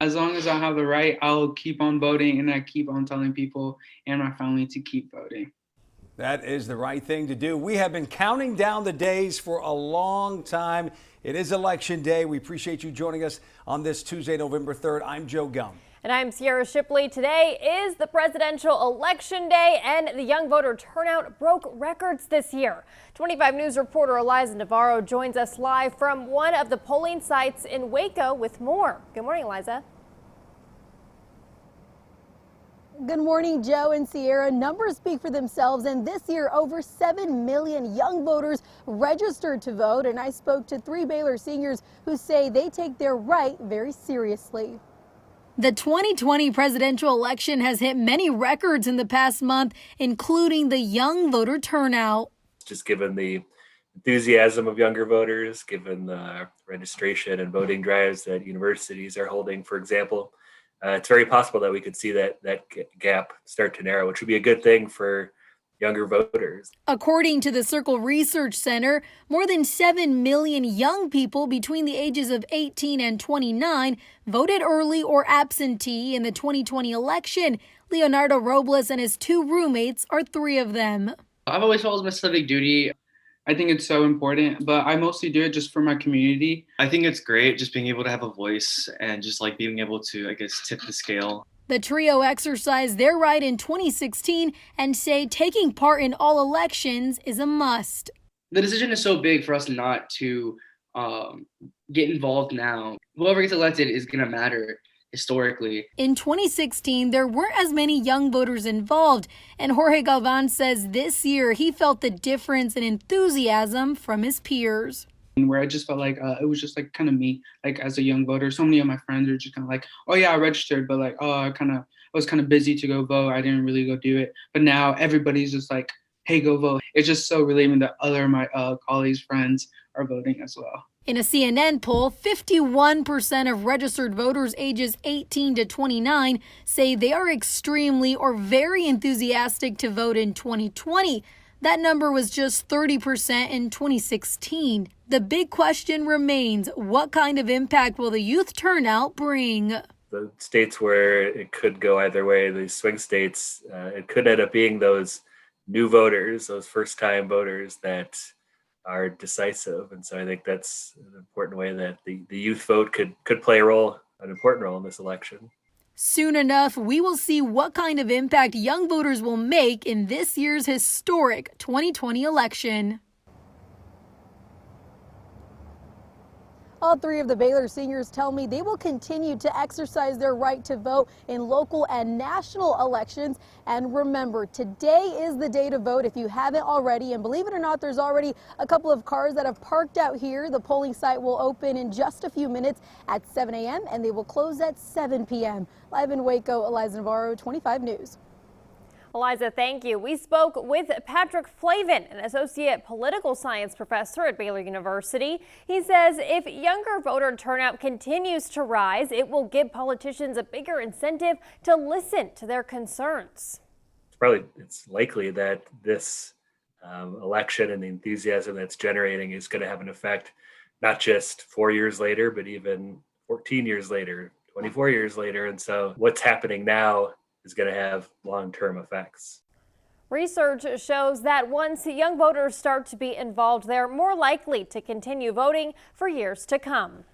As long as I have the right, I'll keep on voting, and I keep on telling people and my family to keep voting. That is the right thing to do. We have been counting down the days for a long time. It is Election Day. We appreciate you joining us on this Tuesday, November 3rd. I'm Joe Gum. And I'm CIERRA SHIPLEY. Today is the presidential election day, and the young voter turnout broke records this year. 25 News reporter ELISA NAVARRO joins us live from one of the polling sites in Waco with more. Good morning, ELISA. Good morning, Joe and CIERRA. Numbers speak for themselves, and this year over 7 million young voters registered to vote. And I spoke to 3 Baylor seniors who say they take their right very seriously. The 2020 presidential election has hit many records in the past month, including the young voter turnout. Just given the enthusiasm of younger voters, given the registration and voting drives that universities are holding, for example, it's very possible that we could see that gap start to narrow, which would be a good thing for younger voters. According to the Circle Research Center, more than 7 million young people between the ages of 18 and 29 voted early or absentee in the 2020 election. Leonardo Robles and his 2 roommates are 3 of them. I've always followed my civic duty. I think it's so important, but I mostly do it just for my community. I think it's great just being able to have a voice and just like being able to, I guess, tip the scale. The trio exercised their right in 2016 and say taking part in all elections is a must. The decision is so big for us not to get involved now. Whoever gets elected is going to matter historically. In 2016, there weren't as many young voters involved, and Jorge Galvan says this year he felt the difference in enthusiasm from his peers. Where I just felt like it was just like kind of me, like as a young voter. So many of my friends are just kind of like, oh yeah, I registered, but like, I was kind of busy to go vote. I didn't really go do it. But now everybody's just like, hey, go vote. It's just so relieving that other of my colleagues, friends are voting as well. In a CNN poll, 51% of registered voters ages 18 to 29 say they are extremely or very enthusiastic to vote in 2020. That number was just 30% in 2016. The big question remains, what kind of impact will the youth turnout bring? The states where it could go either way, these swing states, it could end up being those new voters, those first-time voters that are decisive. And so I think that's an important way that the youth vote could play an important role in this election. Soon enough, we will see what kind of impact young voters will make in this year's historic 2020 election. All 3 of the Baylor seniors tell me they will continue to exercise their right to vote in local and national elections. And remember, today is the day to vote if you haven't already. And believe it or not, there's already a couple of cars that have parked out here. The polling site will open in just a few minutes at 7 a.m. and they will close at 7 p.m. Live in Waco, ELISA NAVARRO, 25 News. ELISA, thank you. We spoke with Patrick Flavin, an associate political science professor at Baylor University. He says if younger voter turnout continues to rise, it will give politicians a bigger incentive to listen to their concerns. It's likely that this election and the enthusiasm that's generating is going to have an effect, not just 4 years later, but even 14 years later, 24 years later. And so what's happening now is going to have long-term effects. Research shows that once young voters start to be involved, they're more likely to continue voting for years to come.